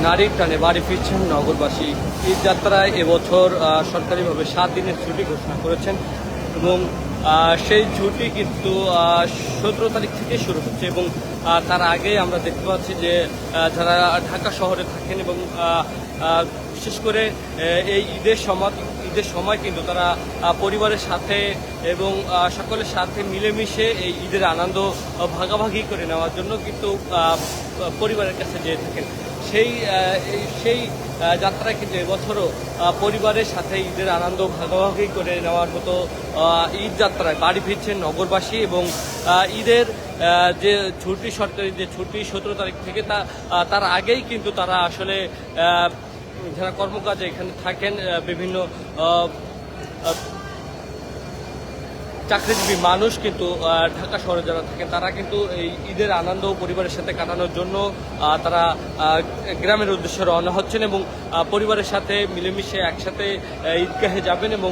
নারীর টানে বাড়ি ফিরছেন নগরবাসী। ঈদ যাত্রায় এবছর সরকারিভাবে 7 দিনের ছুটি ঘোষণা করেছেন এবং সেই ছুটি কিন্তু 17 তারিখ থেকে শুরু হচ্ছে এবং তার আগে আমরা দেখতে পাচ্ছি যে যারা ঢাকা শহরে থাকেন এবং বিশেষ করে এই ঈদের সময় কিন্তু তারা পরিবারের সাথে এবং সকলের সাথে মিলেমিশে এই ঈদের আনন্দ ভাগাভাগি করে নেওয়ার জন্য কিন্তু পরিবারের কাছে যেয়ে থাকেন। সেই যাত্রায় কিন্তু এবছরও পরিবারের সাথে ঈদের আনন্দ ভাগাভাগি করে নেওয়ার মতো ঈদ যাত্রায় বাড়ি ফিরছেন নগরবাসী এবং ঈদের যে ছুটি, সরকারি যে ছুটি 17 তারিখ থেকে তার আগেই কিন্তু তারা আসলে যারা কর্মকাজে এখানে থাকেন, বিভিন্ন চাকরিজীবী মানুষ কিন্তু ঢাকা শহরে যারা থাকেন তারা কিন্তু এই ঈদের আনন্দ পরিবারের সাথে কাটানোর জন্য তারা গ্রামের উদ্দেশ্যে রওনা হচ্ছেন এবং পরিবারের সাথে মিলেমিশে একসাথে ঈদগাহে যাবেন এবং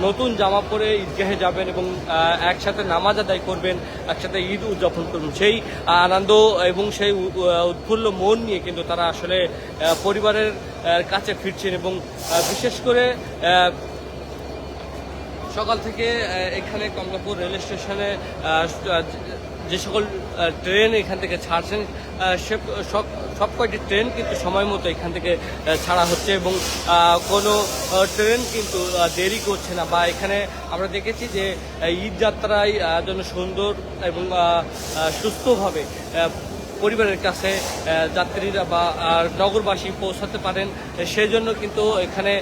নতুন জামা পরে ঈদগাহে যাবেন এবং একসাথে নামাজ আদায় করবেন, একসাথে ঈদ উদযাপন করবেন। সেই আনন্দ এবং সেই উৎফুল্ল মন নিয়ে কিন্তু তারা আসলে পরিবারের কাছে ফিরছেন এবং বিশেষ করে সকাল থেকে এখানে কমলাপুর রেল স্টেশনে যে সকল ট্রেন এখান থেকে ছাড়ছেন সব কয়টি ট্রেন কিন্তু সময় মতো এখান থেকে ছাড়া হচ্ছে এবং কোনো ট্রেন কিন্তু দেরি করছে না। বা এখানে আমরা দেখেছি যে ঈদ যাত্রায় যেন সুন্দর এবং সুস্থভাবে পরিবারের কাছে যাত্রীরা বা নগরবাসী পৌঁছাতে পারেন, সেজন্য কিন্তু এখানে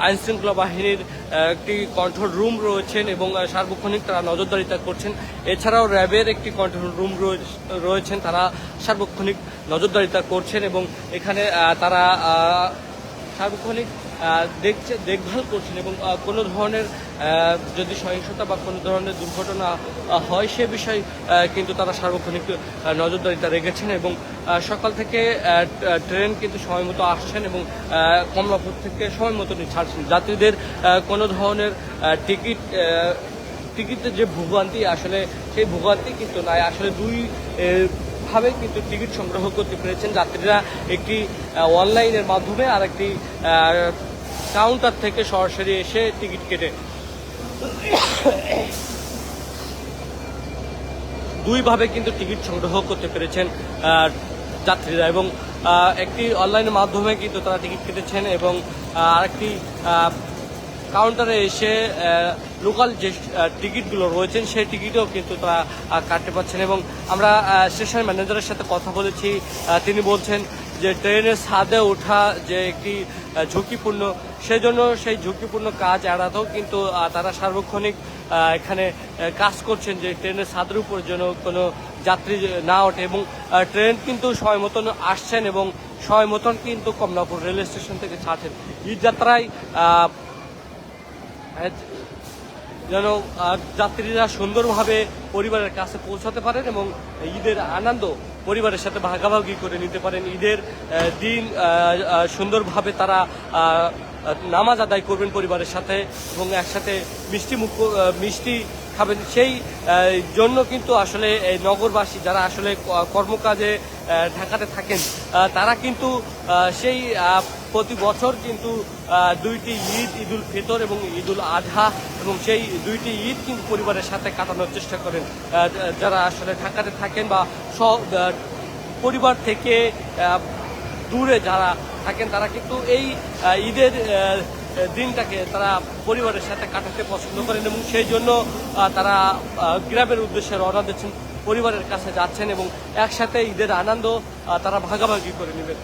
আইনশৃঙ্খলা বাহিনীর একটি কন্ট্রোল রুম রয়েছেন এবং সার্বক্ষণিক তারা নজরদারিতা করছেন। এছাড়াও র্যাবের একটি কন্ট্রোল রুম রয়েছেন, তারা সার্বক্ষণিক নজরদারিতা করছেন এবং এখানে তারা সার্বক্ষণিক দেখভাল করছেন এবং কোনো ধরনের যদি সহিংসতা বা কোনো ধরনের দুর্ঘটনা হয় সে বিষয়ে কিন্তু তারা সার্বক্ষণিক নজরদারিতা রেখেছেন এবং সকাল থেকে ট্রেন কিন্তু সময় মতো আসছেন এবং কমলাপুর থেকে সময় মতো ছাড়ছেন। যাত্রীদের কোনো ধরনের টিকিটের যে ভোগান্তি, আসলে সেই ভোগান্তি কিন্তু নাই। আসলে ভাবে কিন্তু টিকিট সংগ্রহ করতে পেরেছেন যাত্রীরা, একটি অনলাইনের মাধ্যমে আর একটি কাউন্টার থেকে সরাসরি এসে টিকিট কেটে দুইভাবে কিন্তু টিকিট সংগ্রহ করতে পেরেছেন যাত্রীরা এবং একটি অনলাইনের মাধ্যমে কিন্তু তারা টিকিট কেটেছেন এবং আরেকটি কাউন্টারে এসে লোকাল যে টিকিটগুলো রয়েছেন সেই টিকিটও কিন্তু তারা কাটতে পারছেন এবং আমরা স্টেশন ম্যানেজারের সাথে কথা বলেছি। তিনি বলছেন যে ট্রেনের ছাদে ওঠা যে একটি ঝুঁকিপূর্ণ, সেজন্য সেই ঝুঁকিপূর্ণ কাজ এড়াতেও কিন্তু তারা সার্বক্ষণিক এখানে কাজ করছেন যে ট্রেনের ছাদের উপর যেন কোনো যাত্রী না ওঠে এবং ট্রেন কিন্তু সময় মতন আসছেন এবং সময় মতন কিন্তু কমলাপুর রেল স্টেশন থেকে ছাড়ছেন। ঈদ যাত্রায় যেন যাত্রীরা সুন্দরভাবে পরিবারের কাছে পৌঁছাতে পারেন এবং ঈদের আনন্দ পরিবারের সাথে ভাগাভাগি করে নিতে পারেন। ঈদের দিন সুন্দরভাবে তারা নামাজ আদায় করবেন পরিবারের সাথে এবং একসাথে মিষ্টি খাবেন। সেই জন্য কিন্তু আসলে এই নগরবাসী যারা আসলে কর্মকাজে ঢাকাতে থাকেন তারা কিন্তু সেই প্রতি বছর কিন্তু দুইটি ঈদ, ঈদুল ফিতর এবং ঈদুল আজহা এবং সেই দুইটি ঈদ কিন্তু পরিবারের সাথে কাটানোর চেষ্টা করেন। যারা আসলে ঢাকাতে থাকেন বা পরিবার থেকে দূরে যারা থাকেন তারা কিন্তু এই ঈদের দিনটাকে তারা পরিবারের সাথে কাটাতে পছন্দ করেন এবং সেই জন্য তারা গ্রামের উদ্দেশ্যে রওনা দিচ্ছেন, পরিবারের কাছে যাচ্ছেন এবং একসাথে ঈদের আনন্দ তারা ভাগাভাগি করে নেবেন।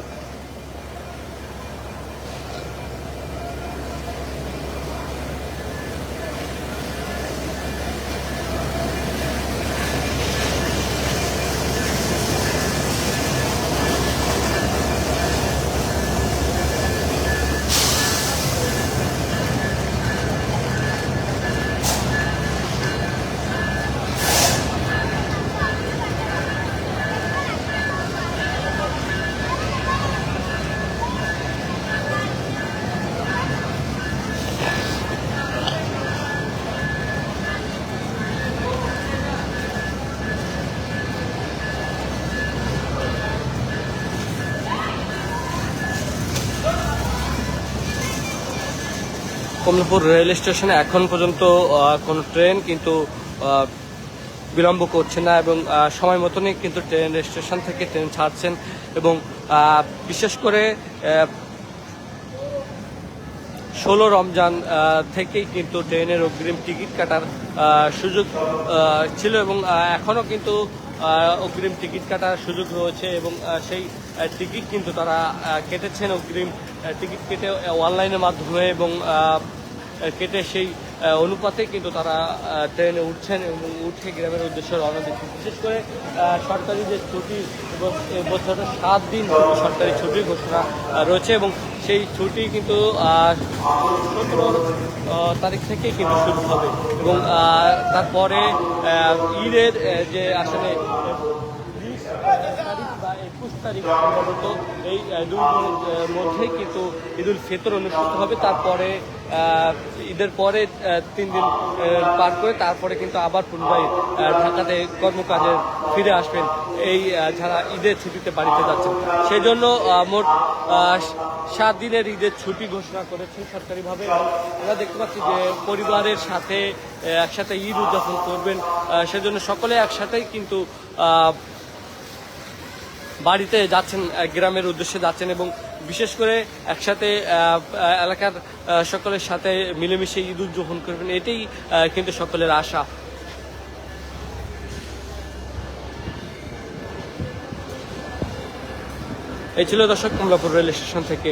কমলাপুর রেল স্টেশনে এখন পর্যন্ত কোনো ট্রেন কিন্তু বিলম্ব করছে না এবং সময় মতনই কিন্তু ট্রেন স্টেশন থেকে ট্রেন ছাড়ছেন এবং বিশেষ করে 16 রমজান থেকেই কিন্তু ট্রেনের অগ্রিম টিকিট কাটার সুযোগ ছিল এবং এখনও কিন্তু অগ্রিম টিকিট কাটার সুযোগ রয়েছে এবং সেই টিকিট কিন্তু তারা কেটেছেন অগ্রিম টিকিট কেটে অনলাইনের মাধ্যমে এবং কেটে সেই অনুপাতে কিন্তু তারা ট্রেনে উঠছেন এবং উঠে গ্রামের উদ্দেশ্যে রওনা দিচ্ছেন। বিশেষ করে সরকারি যে ছুটি এবং এবছর 7 দিন সরকারি ছুটির ঘোষণা রয়েছে এবং সেই ছুটি কিন্তু 17 তারিখ থেকেই কিন্তু শুরু হবে এবং তারপরে ঈদের যে আসলে 20 তারিখ বা 21 তারিখ সম্ভবত এই দুই দিনের মধ্যেই কিন্তু ঈদুল ফিতর অনুষ্ঠিত হবে। তারপরে ঈদের পরে 3 দিন পার করে তারপরে কিন্তু আবার পুনরায় ঢাকাতে কর্মকাজে ফিরে আসবেন এই যারা ঈদের ছুটিতে বাড়িতে যাচ্ছেন। সেই জন্য মোট 7 দিনের ঈদের ছুটি ঘোষণা করেছেন সরকারিভাবে। আমরা দেখতে পাচ্ছি যে পরিবারের সাথে একসাথে ঈদ উদযাপন করবেন, সেজন্য সকলে একসাথেই কিন্তু বাড়িতে যাচ্ছেন, গ্রামের উদ্দেশ্যে যাচ্ছেন এবং বিশেষ করে একসাথে এলাকার সকলের সাথে মিলেমিশে ঈদ উদযাপন করবেন, এটাই কিন্তু সকলের আশা। এই ছিল দর্শক কমলাপুর রেল স্টেশন থেকে